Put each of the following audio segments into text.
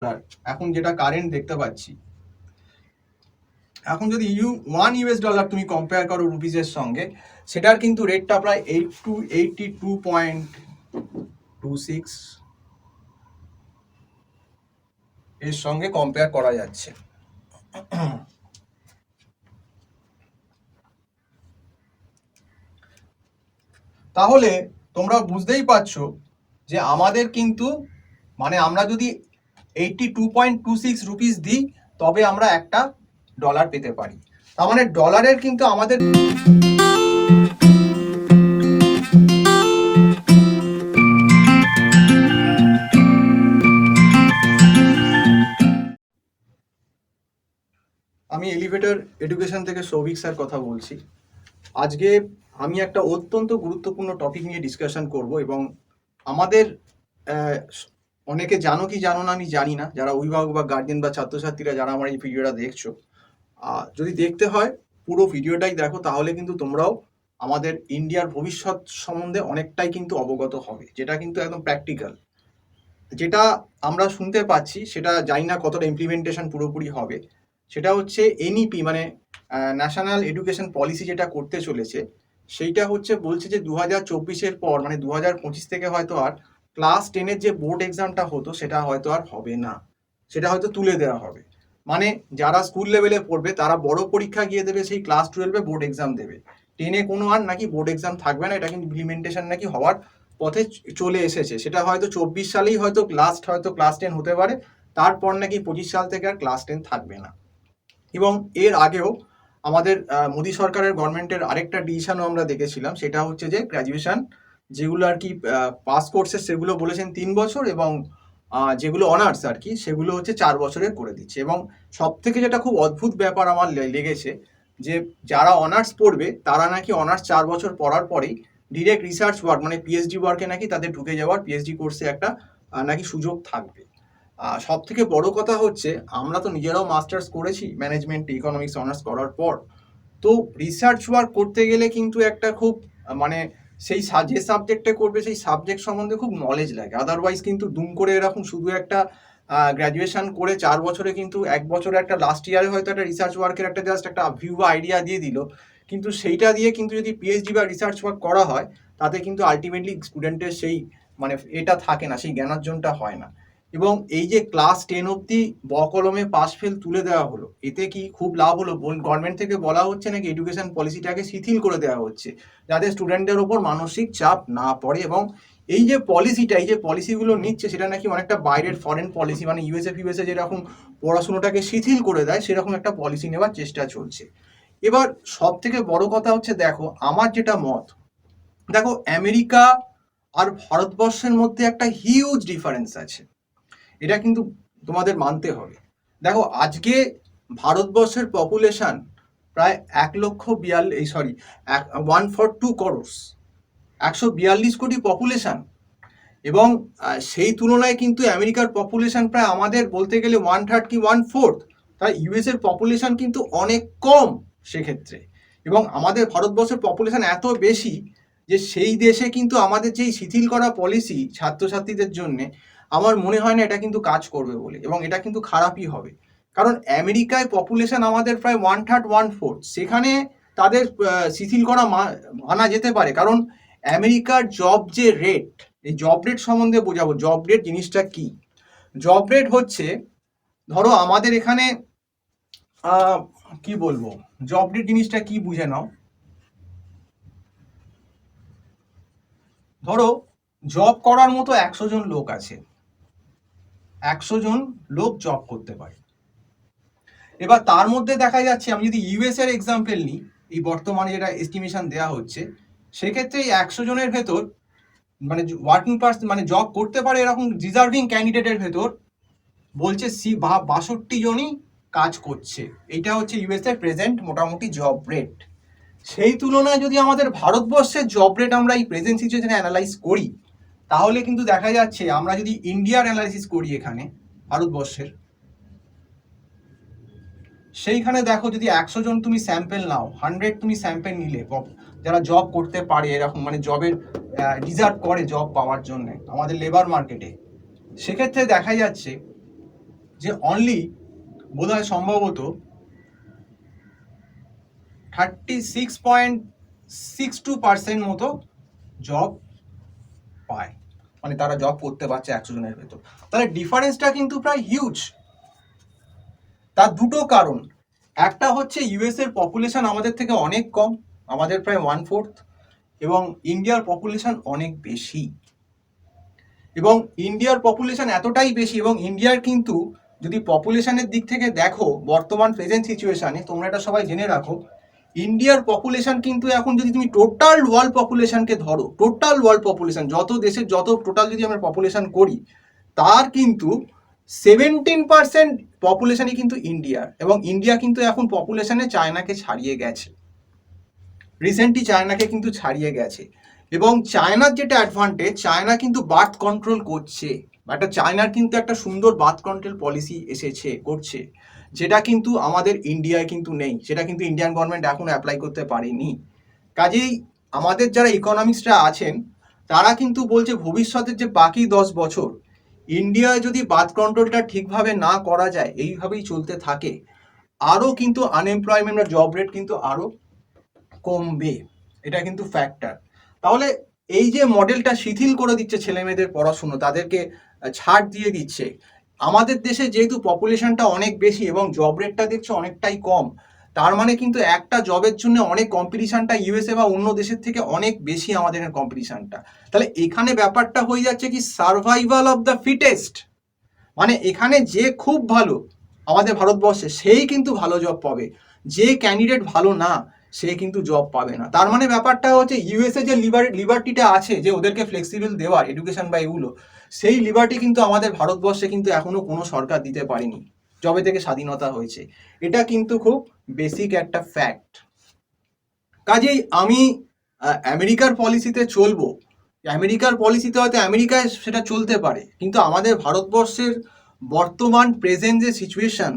এখন যেটা কারেন্ট দেখতে পাচ্ছি, এখন যদি $1 তুমি কম্পেয়ার করো রুপিজের সঙ্গে, সেটার কিন্তু রেটটা প্রায় 82.26 এর সঙ্গে কম্পেয়ার করা যাচ্ছে। তাহলে তোমরা বুঝতেই পারছো যে আমাদের কিন্তু মানে আমরা যদি 82.26 রুপিস দিই তবে আমরা একটা ডলার পেতে পারি। তার মানে ডলারের কিন্তু আমাদের আমি এলিভেটর এডুকেশন থেকে সৌভিক স্যার কথা বলছি। আজকে আমি একটা অত্যন্ত গুরুত্বপূর্ণ টপিক নিয়ে ডিসকাশন করব এবং আমাদের অনেকে জানো কি জানো না আমি জানি না, যারা অভিভাবক বা গার্জেন বা ছাত্রছাত্রীরা যারা আমার এই ভিডিওটা দেখছো, যদি দেখতে হয় পুরো ভিডিওটাই দেখো, তাহলে কিন্তু তোমরাও আমাদের ইন্ডিয়ার ভবিষ্যৎ সম্বন্ধে অনেকটাই কিন্তু অবগত হবে, যেটা কিন্তু একদম প্র্যাকটিক্যাল। যেটা আমরা শুনতে পাচ্ছি সেটা জানি না কতটা ইমপ্লিমেন্টেশন পুরোপুরি হবে, সেটা হচ্ছে এনইপি মানে ন্যাশনাল এডুকেশন পলিসি যেটা করতে চলেছে, সেইটা হচ্ছে বলছে যে 2024-এর পর মানে 2025 থেকে হয়তো আর ক্লাস 10-এর যে বোর্ড এক্সামটা হতো সেটা হয়তো আর হবে না, সেটা হয়তো তুলে দেওয়া হবে। মানে যারা স্কুল লেভেলে পড়বে তারা বড় পরীক্ষা গিয়ে দেবে, সেই ক্লাস 12-এ বোর্ড এক্সাম দেবে। 10-এ কোনো আর নাকি বোর্ড এক্সাম থাকবে না, এটা কিন্তু ইমপ্লিমেন্টেশন নাকি হওয়ার পথে চলে এসেছে। সেটা হয়তো 24 সালেই হয়তো লাস্ট হয়তো ক্লাস 10 হতে পারে, তারপর নাকি 25 সাল থেকে আর ক্লাস 10 থাকবে না। এবং এর আগেও আমাদের মোদী সরকারের গভর্নমেন্টের আরেকটা ডিসিশনও আমরা দেখেছিলাম, সেটা হচ্ছে যে গ্র্যাজুয়েশন যেগুলো আর কি পাস কোর্সে সেগুলো বলেছেন 3 বছর এবং যেগুলো অনার্স আর কি সেগুলো হচ্ছে 4 বছরের করে দিচ্ছে। এবং সব থেকে যেটা খুব অদ্ভুত ব্যাপার আমার লেগেছে যে যারা অনার্স পড়বে তারা নাকি অনার্স 4 বছর পড়ার পরেই ডিরেক্ট রিসার্চ ওয়ার্ক মানে পিএইচডি ওয়ার্কে নাকি তাদের ঢুকে যাওয়ার, পিএইচডি কোর্সে একটা নাকি সুযোগ থাকবে। সব থেকে বড় কথা হচ্ছে আমরা তো নিজেরাও মাস্টার্স করেছি ম্যানেজমেন্ট ইকোনমিক্স অনার্স করার পর, তো রিসার্চ ওয়ার্ক করতে গেলে কিন্তু একটা খুব মানে সেই যে সাবজেক্টে করবে সেই সাবজেক্ট সম্বন্ধে খুব নলেজ লাগে। আদারওয়াইজ কিন্তু দুম করে এরকম শুধু একটা গ্র্যাজুয়েশন করে 4 বছরে কিন্তু 1 বছরে একটা লাস্ট ইয়ারে হয়তো একটা রিসার্চ ওয়ার্কের একটা জাস্ট একটা ভিউ বা আইডিয়া দিয়ে দিল, কিন্তু সেইটা দিয়ে কিন্তু যদি পিএইচডি বা রিসার্চ ওয়ার্ক করা হয় তাতে কিন্তু আলটিমেটলি স্টুডেন্টের সেই মানে এটা থাকে না, সেই জ্ঞানার্জনটা হয় না। এবং এই যে ক্লাস 10 অবধি বকলমে পাস ফেল তুলে দেওয়া হলো, এতে কি খুব লাভ হলো? গভর্নমেন্ট থেকে বলা হচ্ছে নাকি এডুকেশন পলিসিটাকে শিথিল করে দেওয়া হচ্ছে যাতে স্টুডেন্টদের ওপর মানসিক চাপ না পড়ে। এবং এই যে পলিসিটা, এই যে পলিসিগুলো নিচ্ছে সেটা নাকি অনেকটা বাইরের ফরেন পলিসি, মানে ইউএসএ যেরকম পড়াশোনাটাকে শিথিল করে দেয় সেরকম একটা পলিসি নেওয়ার চেষ্টা চলছে। এবার সব থেকে বড় কথা হচ্ছে, দেখো আমার যেটা মত, দেখো আমেরিকা আর ভারতবর্ষের মধ্যে একটা হিউজ ডিফারেন্স আছে, এটা কিন্তু তোমাদের মানতে হবে। দেখো আজকে ভারতবর্ষের পপুলেশন প্রায় 142 করোড়, 142 কোটি পপুলেশন। এবং সেই তুলনায় কিন্তু আমেরিকার পপুলেশন প্রায় আমাদের বলতে গেলে 1/3 কি 1/4, তাই ইউএস এর পপুলেশন কিন্তু অনেক কম সেক্ষেত্রে। এবং আমাদের ভারতবর্ষের পপুলেশন এত বেশি যে সেই দেশে কিন্তু আমাদের যেই শিথিল করা পলিসি ছাত্রছাত্রীদের জন্য, আমার মনে হয় না এটা কিন্তু কাজ করবে বলে, এবং এটা কিন্তু খারাপই হবে। কারণ আমেরিকায় পপুলেশন আমাদের প্রায় 1/3 1/4, সেখানে তাদের শিথিল করা মানা যেতে পারে। কারণ আমেরিকার জব যে রেট, এই জব রেট সম্বন্ধে বোঝাবো। জব রেট জিনিসটা কি? জব রেট হচ্ছে, ধরো আমাদের এখানে কি বলবো, জব রেট জিনিসটা কি বুঝে নাও। ধরো জব করার মতো 100 জন লোক আছে, 100 জন লোক জব করতে পারে। এবার তার মধ্যে দেখা যাচ্ছে, আমি যদি ইউএস এর এক্সাম্পল নিই, এই বর্তমানে যেটা এস্টিমেশন দেওয়া হচ্ছে, সেক্ষেত্রে এই 100 জনের ভেতর মানে ওয়ার্কিং পার্সন মানে জব করতে পারে এরকম ডিজার্ভিং ক্যান্ডিডেটের ভেতর বলছে 62 জনই কাজ করছে। এইটা হচ্ছে ইউএস এর প্রেজেন্ট মোটামুটি জব রেট। সেই তুলনায় যদি আমাদের ভারতবর্ষের জব রেট আমরা এই প্রেজেন্ট সিচুয়েশনে অ্যানালাইজ করি, তাহলে কিন্তু দেখা যাচ্ছে, আমরা যদি ইন্ডিয়ার অ্যানালাইসিস করি এখানে ভারতবর্ষের, সেইখানে দেখো যদি 100 জন তুমি স্যাম্পেল নাও, 100 তুমি স্যাম্পেল নিলে যারা জব করতে পারে এরকম মানে জবের ডিজার্ভ করে জব পাওয়ার জন্য আমাদের লেবার মার্কেটে, সেক্ষেত্রে দেখা যাচ্ছে যে অনলি বোধহয় সম্ভবত 36.62% মতো জব পায়, মানে তারা জব করতে পারছে 100 জনের ভেতর। তাহলে ডিফারেন্সটা কিন্তু প্রায় হিউজ। তার দুটো কারণ, একটা হচ্ছে ইউএস এর পপুলেশন আমাদের থেকে অনেক কম, আমাদের প্রায় 1/4, এবং ইন্ডিয়ার পপুলেশন অনেক বেশি। এবং ইন্ডিয়ার পপুলেশন এতটাই বেশি, এবং ইন্ডিয়ার কিন্তু যদি পপুলেশনের দিক থেকে দেখো বর্তমান প্রেজেন্ট সিচুয়েশনে, তোমরা এটা সবাই জেনে রাখো, ইন্ডিয়ার পপুলেশন কিন্তু এখন যদি তুমি টোটাল ওয়ার্ল্ড পপুলেশনকে ধরো, টোটাল ওয়ার্ল্ড পপুলেশন যত দেশের যত টোটাল যদি আমরা পপুলেশন করি, তার কিন্তু 17% পপুলেশনই কিন্তু ইন্ডিয়ার। এবং ইন্ডিয়া কিন্তু এখন পপুলেশনে চায়নাকে ছাড়িয়ে গেছে, রিসেন্টলি চায়নাকে কিন্তু ছাড়িয়ে গেছে। এবং চায়নার যেটা অ্যাডভান্টেজ, চায়না কিন্তু বার্থ কন্ট্রোল করছে, একটা চায়নার কিন্তু একটা সুন্দর বার্থ কন্ট্রোল পলিসি এসেছে করছে, যেটা কিন্তু আমাদের ইন্ডিয়ায় কিন্তু নেই, সেটা কিন্তু ইন্ডিয়ান গভর্নমেন্ট এখনো অ্যাপ্লাই করতে পারেনি। কাজেই আমাদের যারা ইকোনমিক্সরা আছেন তারা কিন্তু বলছে ভবিষ্যতের যে বাকি 10 বছর ইন্ডিয়ায় যদি বার্থ কন্ট্রোলটা ঠিকভাবে না করা যায়, এইভাবেই চলতে থাকে, আরও কিন্তু আনএমপ্লয়মেন্ট বা জব রেট কিন্তু আরও কমবে, এটা কিন্তু ফ্যাক্টর। তাহলে এই যে মডেলটা শিথিল করে দিচ্ছে ছেলে মেয়েদের পড়াশুনো, তাদেরকে ছাড় দিয়ে দিচ্ছে, আমাদের দেশে যেহেতু পপুলেশনটা অনেক বেশি এবং জব রেটটা দেখছে অনেকটাই কম, তার মানে কিন্তু একটা জবের জন্য অনেক কম্পিটিশনটা ইউএসএ বা অন্য দেশের থেকে অনেক বেশি আমাদের কম্পিটিশনটা। তাহলে এখানে ব্যাপারটা হয়ে যাচ্ছে কি সার্ভাইভাল অফ দ্য ফিটেস্ট, মানে এখানে যে খুব ভালো আমাদের ভারতবর্ষে সেই কিন্তু ভালো জব পাবে, যে ক্যান্ডিডেট ভালো না সে কিন্তু জব পাবে না। তার মানে ব্যাপারটা হচ্ছে ইউএসএ যে লিবার্টিটা আছে, যে ওদেরকে ফ্লেক্সিবল দেওয়ার এডুকেশন বা এগুলো, সেই লিবার্টি কিন্তু আমাদের ভারতবর্ষে কিন্তু এখনো কোনো সরকার দিতে পারেনি যবে থেকে স্বাধীনতা হয়েছে। এটা কিন্তু খুব বেসিক একটা ফ্যাক্ট। কাজেই আমি আমেরিকার পলিসিতে চলবো, আমেরিকার পলিসিতে হয়তো আমেরিকায় সেটা চলতে পারে, কিন্তু আমাদের ভারতবর্ষের বর্তমান প্রেজেন্ট যে সিচুয়েশন,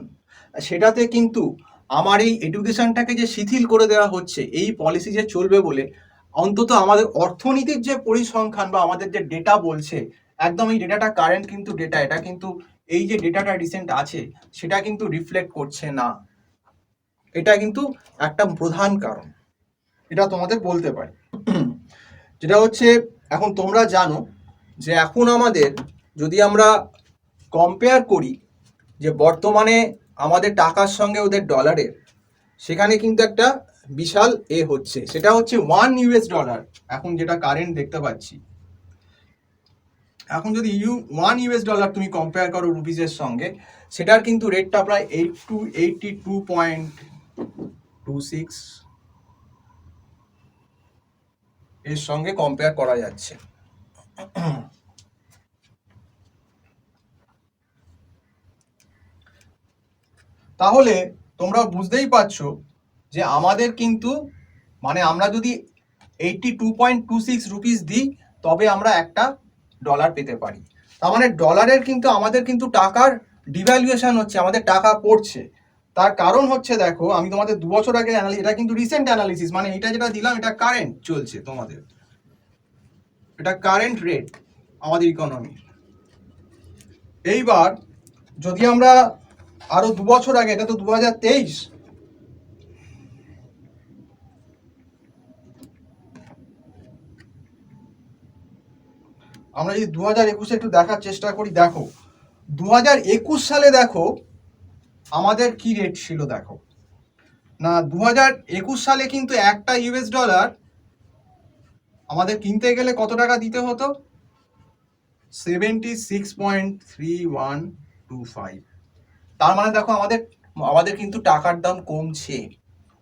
সেটাতে কিন্তু আমার এই এডুকেশনটাকে যে শিথিল করে দেওয়া হচ্ছে এই পলিসি যে চলবে বলে, অন্তত আমাদের অর্থনীতির যে পরিসংখ্যান বা আমাদের যে ডেটা বলছে, একদম এই ডেটাটা কারেন্ট কিন্তু ডেটা, এটা কিন্তু এই যে ডেটাটা রিসেন্ট আছে সেটা কিন্তু রিফ্লেক্ট করছে না। এটা কিন্তু একটা প্রধান কারণ, এটা তোমাদের বলতে পারি। যেটা হচ্ছে, এখন তোমরা জানো যে এখন আমাদের যদি আমরা কম্পেয়ার করি যে বর্তমানে আমাদের টাকার সঙ্গে ওদের ডলারের, সেখানে কিন্তু একটা বিশাল হচ্ছে, সেটা হচ্ছে $1 এখন যেটা কারেন্ট দেখতে পাচ্ছি। এখন যদি $1 তুমি কম্পেয়ার করো রুপিসের সঙ্গে, সেটার কিন্তু রেটটা প্রায় 82.26 এর সঙ্গে কম্পেয়ার করা যাচ্ছে। তাহলে তোমরা বুঝতেই পারছো যে আমাদের কিন্তু, মানে আমরা যদি 82.26 রুপিস দিই তবে আমরা একটা ডলার পেতে পারি। তার মানে ডলারের কিন্তু আমাদের কিন্তু টাকার ডিভ্যালুয়েশন হচ্ছে, আমাদের টাকা পড়ছে। তার কারণ হচ্ছে, দেখো আমি তোমাদের 2 বছর আগে এটা কিন্তু রিসেন্ট অ্যানালিসিস, মানে এটা যেটা দিলাম এটা কারেন্ট চলছে তোমাদের, এটা কারেন্ট রেট আমাদের ইকোনমি। এইবার যদি আমরা আরো 2 বছর আগে, এটা তো 2023, আমরা যদি 2021 একটু দেখার চেষ্টা করি, দেখো 2021 সালে দেখো আমাদের কি রেট ছিল, দেখো না 2021 সালে কিন্তু একটা ইউএস ডলার আমাদের কিনতে গেলে কত টাকা দিতে হতো, 76.3125। তার মানে দেখো আমাদের আমাদের কিন্তু টাকার দাম কমছে।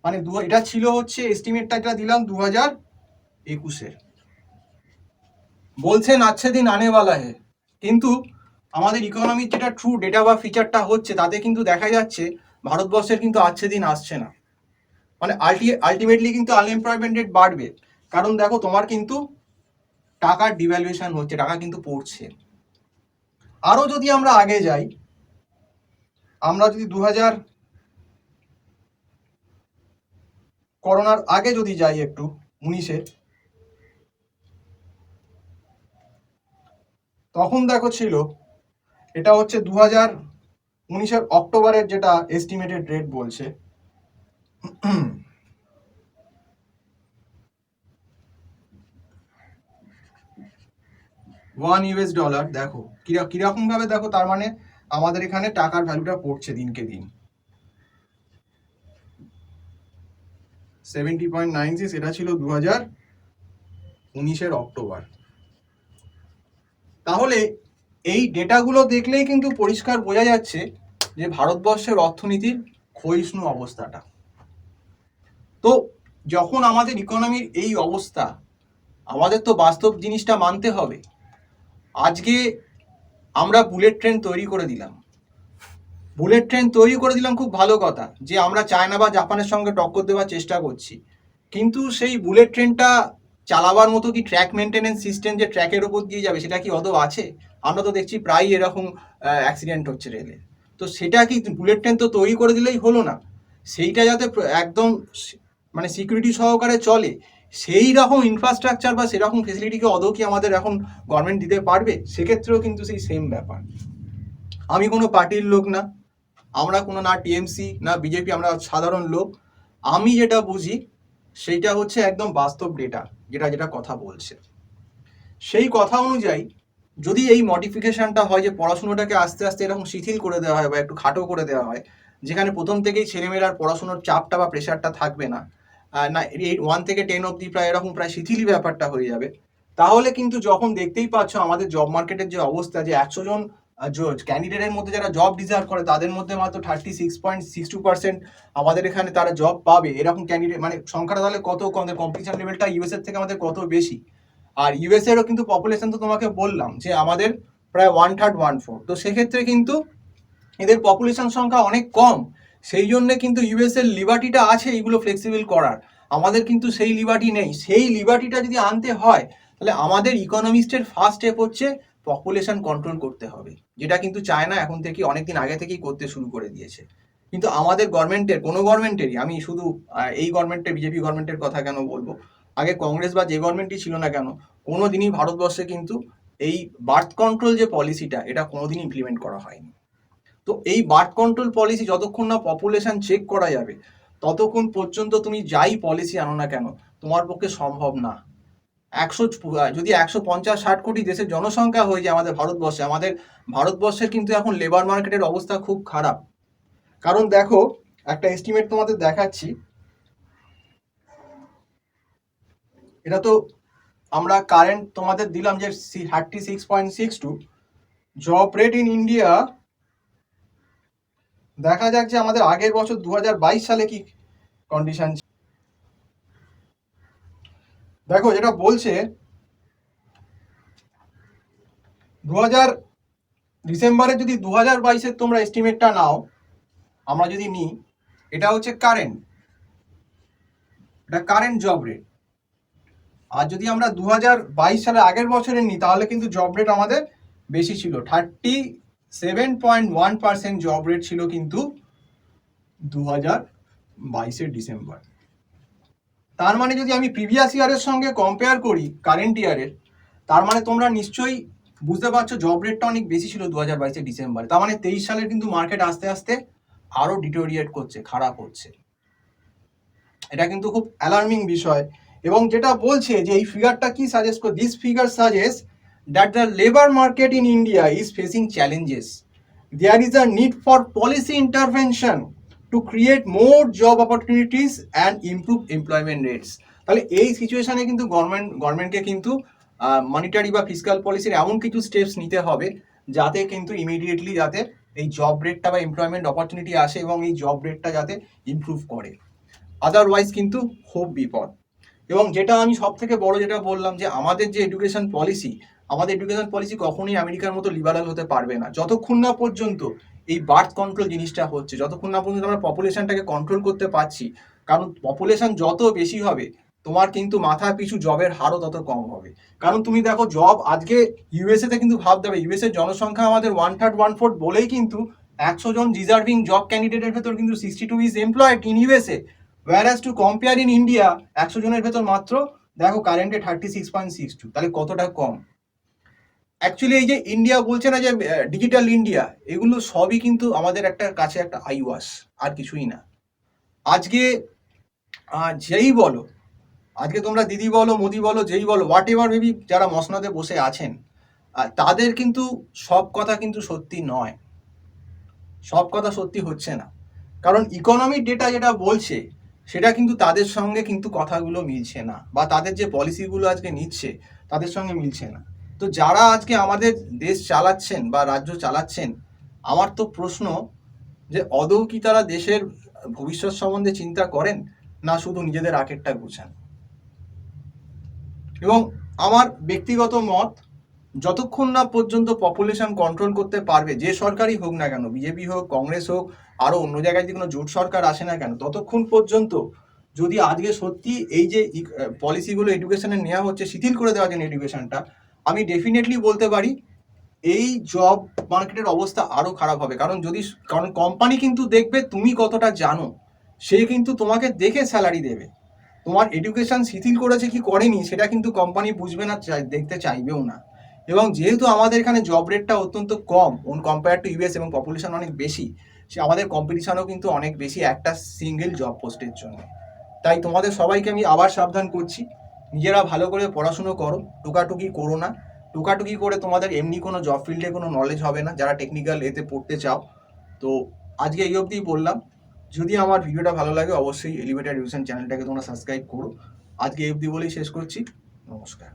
মানে এটা ছিল হচ্ছে এস্টিমেটটা যেটা দিলাম 2021-এর, বলছেন আচ্ছে দিন আনে বালা হে, কিন্তু আমাদের ইকোনমির যেটা ট্রু ডেটা বা ফিচারটা হচ্ছে তাতে কিন্তু দেখা যাচ্ছে ভারতবর্ষের কিন্তু আচ্ছে দিন আসছে না। মানে আলটিমেটলি কিন্তু আনএমপ্লয়মেন্ট রেট বাড়বে, কারণ দেখো তোমার কিন্তু টাকার ডিভ্যালুয়েশন হচ্ছে, টাকা কিন্তু পড়ছে। আরো যদি আমরা আগে যাই, আমরা যদি 2000 করোনার আগে যদি যাই একটু 19-এ, তখন দেখো ছিল, এটা হচ্ছে 19 অক্টোবরের যেটা এস্টিমেটেড রেট বলছে, $1 দেখো কিরকম ভাবে, দেখো তার মানে আমাদের এখানে টাকার ভ্যালুটা পড়ছে দিনকে দিন 70.96, এটা ছিল 2019 অক্টোবর। তাহলে এই ডেটাগুলো দেখলেই কিন্তু পরিষ্কার বোঝা যাচ্ছে যে ভারতবর্ষের অর্থনীতির ক্ষয়িষ্ণু অবস্থাটা। তো যখন আমাদের ইকোনমির এই অবস্থা, আমাদের তো বাস্তব জিনিসটা মানতে হবে। আজকে আমরা বুলেট ট্রেন তৈরি করে দিলাম, খুব ভালো কথা যে আমরা চায়না বা জাপানের সঙ্গে টক্কর দেওয়ার চেষ্টা করছি, কিন্তু সেই বুলেট ট্রেনটা চালাবার মতো কি ট্র্যাক মেনটেনেন্স সিস্টেম, যে ট্র্যাকের ওপর দিয়ে যাবে, সেটা কি আদৌ আছে? আমরা তো দেখছি প্রায় এরকম অ্যাক্সিডেন্ট হচ্ছে রেলে। তো সেটা কি, বুলেট ট্রেন তো তৈরি করে দিলেই হলো না, সেইটা যাতে একদম মানে সিকিউরিটি সহকারে চলে, সেই রকম ইনফ্রাস্ট্রাকচার বা সেরকম ফেসিলিটিকে আদৌ কি আমাদের এখন গভর্নমেন্ট দিতে পারবে? সেক্ষেত্রেও কিন্তু সেই সেম ব্যাপার। আমি কোনো পার্টির লোক না, আমরা কোনো না টিএমসি না বিজেপি, আমরা সাধারণ লোক। আমি যেটা বুঝি সেইটা হচ্ছে একদম বাস্তব ডেটা, যেটা কথা বলছে সেই কথা অনুযায়ী যদি এই মডিফিকেশনটা হয়, যে পড়াশুনোটাকে আস্তে আস্তে এরকম শিথিল করে দেওয়া হয় বা একটু খাটো করে দেওয়া হয়, যেখানে প্রথম থেকেই ছেলেমেয়েরার পড়াশুনোর চাপটা বা প্রেশারটা থাকবে না, না 1 থেকে 10 অবধি প্রায় শিথিলই ব্যাপারটা হয়ে যাবে, তাহলে কিন্তু যখন দেখতেই পাচ্ছ আমাদের জব মার্কেটের যে অবস্থা, যে 100 জন ক্যান্ডিডেটের মধ্যে যারা জব ডিজার্ভ করে তাদের মধ্যে মাত্র 36.62% আমাদের এখানে তারা জব পাবে, এরকম ক্যান্ডিডেট মানে সংখ্যাটা তাহলে কত কম, কম্পিটিশন লেভেলটা ইউএস এর থেকে আমাদের কত বেশি। আর ইউএস এরও কিন্তু পপুলেশন তো তোমাকে বললাম যে আমাদের প্রায় 1/3 1/4, তো সেক্ষেত্রে কিন্তু এদের পপুলেশন সংখ্যা অনেক কম, সেই জন্য কিন্তু ইউএস এর লিবার্টিটা আছে এইগুলো ফ্লেক্সিবল করার, আমাদের কিন্তু সেই লিবার্টি নেই। সেই লিবার্টিটা যদি আনতে হয়, তাহলে আমাদের ইকোনমিস্টের ফার্স্ট স্টেপ হচ্ছে পপুলেশন কন্ট্রোল করতে হবে, যেটা কিন্তু চায়না এখন থেকে অনেকদিন আগে থেকেই করতে শুরু করে দিয়েছে। কিন্তু আমাদের গভর্নমেন্টের, কোনো গভর্নমেন্টেরই, আমি শুধু এই গভর্নমেন্টের বিজেপি গভর্নমেন্টের কথা কেন বলবো, আগে কংগ্রেস বা যে গভর্নমেন্টই ছিল না কেন, কোনোদিনই ভারতবর্ষে কিন্তু এই বার্থ কন্ট্রোল যে পলিসিটা, এটা কোনোদিন ইমপ্লিমেন্ট করা হয়নি। তো এই বার্থ কন্ট্রোল পলিসি যতক্ষণ না পপুলেশন চেক করা যাবে, ততক্ষণ পর্যন্ত তুমি যাই পলিসি আনো না কেন, তোমার পক্ষে সম্ভব না। 100 যদি 150-60 কোটি দেশের জনসংখ্যা হয়ে যায় আমাদের ভারতবর্ষের কিন্তু এখন লেবার মার্কেটের অবস্থা খুব খারাপ। কারণ দেখো, একটা এস্টিমেট তোমাদের দেখাচ্ছি, এটা তো আমরা কারেন্ট তোমাদের দিলাম যে 36.62 জব রেট ইন ইন্ডিয়া। দেখা যাক যে আমাদের আগের বছর 2022 সালে কি কন্ডিশন। দেখো যেটা বলছে, ডিসেম্বরে যদি 2022-এর তোমরা এস্টিমেটটা নাও, আমরা যদি নিই, এটা হচ্ছে কারেন্ট জব রেট। আর যদি আমরা 2022 সালে আগের বছরে নিই, তাহলে কিন্তু জব রেট আমাদের বেশি ছিল, 37.1% জব রেট ছিল কিন্তু 2022-এর ডিসেম্বর। তার মানে যদি আমি প্রিভিয়াস ইয়ারের সঙ্গে কম্পেয়ার করি কারেন্ট ইয়ারের, তার মানে তোমরা নিশ্চয়ই বুঝতে পারছো জব রেটটা অনেক বেশি ছিল 2022-এর ডিসেম্বরে। তার মানে 23 সালের কিন্তু মার্কেট আস্তে আস্তে আরো ডিটোরিয়েট করছে, খারাপ হচ্ছে। এটা কিন্তু খুব অ্যালার্মিং বিষয়। এবং যেটা বলছে যে এই ফিগারটা কি সাজেস্ট করে, this figure suggest that the labour market in India is facing challenges, there is a need for policy intervention to create more job opportunities and improve employment rates. তাহলে এই সিচুয়েশনে কিন্তু গভর্নমেন্টকে কিন্তু মনিটারি বা ফিসকাল পলিসির এমন কিছু স্টেপস নিতে হবে যাতে কিন্তু ইমিডিয়েটলি যাতে এই জব রেটটা বা এমপ্লয়মেন্ট অপরচুনিটি আসে এবং এই জব রেটটা যাতে ইমপ্রুভ করে, আদারওয়াইজ কিন্তু খুব বিপদ। এবং যেটা আমি সব থেকে বড় যেটা বললাম, যে আমাদের যে এডুকেশন পলিসি কখনোই আমেরিকার মতো লিবারাল হতে পারবে না, যতক্ষণ না পর্যন্ত এই বার্থ কন্ট্রোল জিনিসটা হচ্ছে, যতক্ষণ না পর্যন্ত আমরা পপুলেশনটাকে কন্ট্রোল করতে পারছি। কারণ পপুলেশন যত বেশি হবে, তোমার কিন্তু মাথা পিছু জবের হারও তত কম হবে। কারণ তুমি দেখো, জব আজকে ইউএসএ তে কিন্তু ভাবতে হবে, ইউএসএ জনসংখ্যা আমাদের 1/3 1/4 বলেই কিন্তু 100 জন ডিজার্ভিং জব ক্যান্ডিডেটের ভেতর কিন্তু 62 is employed in USA, whereas to compare in India 100 জনের ভেতর মাত্র দেখো কারেন্টে 36.62, তাহলে কতটা কম। অ্যাকচুয়ালি এই যে ইন্ডিয়া বলছে না যে ডিজিটাল ইন্ডিয়া, এগুলো সবই কিন্তু আমাদের একটা কাছে একটা আইওয়াস, আর কিছুই না। আজকে যেই বলো, আজকে তোমরা দিদি বলো, মোদি বলো, যেই বলো, হোয়াট এভার মেবি যারা মসনদে বসে আছেন, তাদের কিন্তু সব কথা কিন্তু সত্যি নয়, সব কথা সত্যি হচ্ছে না। কারণ ইকোনমিক ডেটা যেটা বলছে সেটা কিন্তু তাদের সঙ্গে কিন্তু কথাগুলো মিলছে না, বা তাদের যে পলিসিগুলো আজকে নিচ্ছে তাদের সঙ্গে মিলছে না। তো যারা আজকে আমাদের দেশ চালাচ্ছেন বা রাজ্য চালাচ্ছেন, আমার তো প্রশ্ন যে আদৌ কি তারা দেশের ভবিষ্যৎ সম্বন্ধে চিন্তা করেন, না শুধু নিজেদের আখেরটা গুছান? এবং আমার ব্যক্তিগত মত, যতক্ষণ না পর্যন্ত পপুলেশন কন্ট্রোল করতে পারবে, যে সরকারই হোক না কেন, বিজেপি হোক, কংগ্রেস হোক, আরো অন্য জায়গায় যে কোনো জোট সরকার আসে না কেন, ততক্ষণ পর্যন্ত যদি আজকে সত্যি এই যে পলিসিগুলো এডুকেশনে নেওয়া হচ্ছে, শিথিল করে দেওয়ার জন্য এডুকেশনটা, আমি ডেফিনেটলি বলতে পারি এই জব মার্কেটের অবস্থা আরো খারাপ হবে। কারণ কোম্পানি কিন্তু দেখবে তুমি কতটা জানো, সে কিন্তু তোমাকে দেখে স্যালারি দেবে। তোমার এডুকেশন শিথিল করেছে কি করেনি সেটা কিন্তু কোম্পানি বুঝবে না, দেখতে চাইবেও না। এবং যেহেতু আমাদের এখানে জব রেটটা অত্যন্ত কম কম্পেয়ার টু ইউএস, এবং পপুলেশন অনেক বেশি, সে আমাদের কম্পিটিশনও কিন্তু অনেক বেশি একটা সিঙ্গেল জব পোস্টের জন্য। তাই তোমাদের সবাইকে আমি আবার সাবধান করছি, নিজেরা ভালো করে পড়াশুনো করো, টুকাটুকি করো না। টুকাটুকি করে তোমাদের এমনি কোনো জব ফিল্ডে কোনো নলেজ হবে না, যারা টেকনিক্যাল এতে পড়তে চাও। তো আজকে এই অবধি বললাম। যদি আমার ভিডিওটা ভালো লাগে, অবশ্যই এলিভেটেড এডুকেশন চ্যানেলটাকে তোমরা সাবস্ক্রাইব করো। আজকে এই অবধি বলেই শেষ করছি। নমস্কার।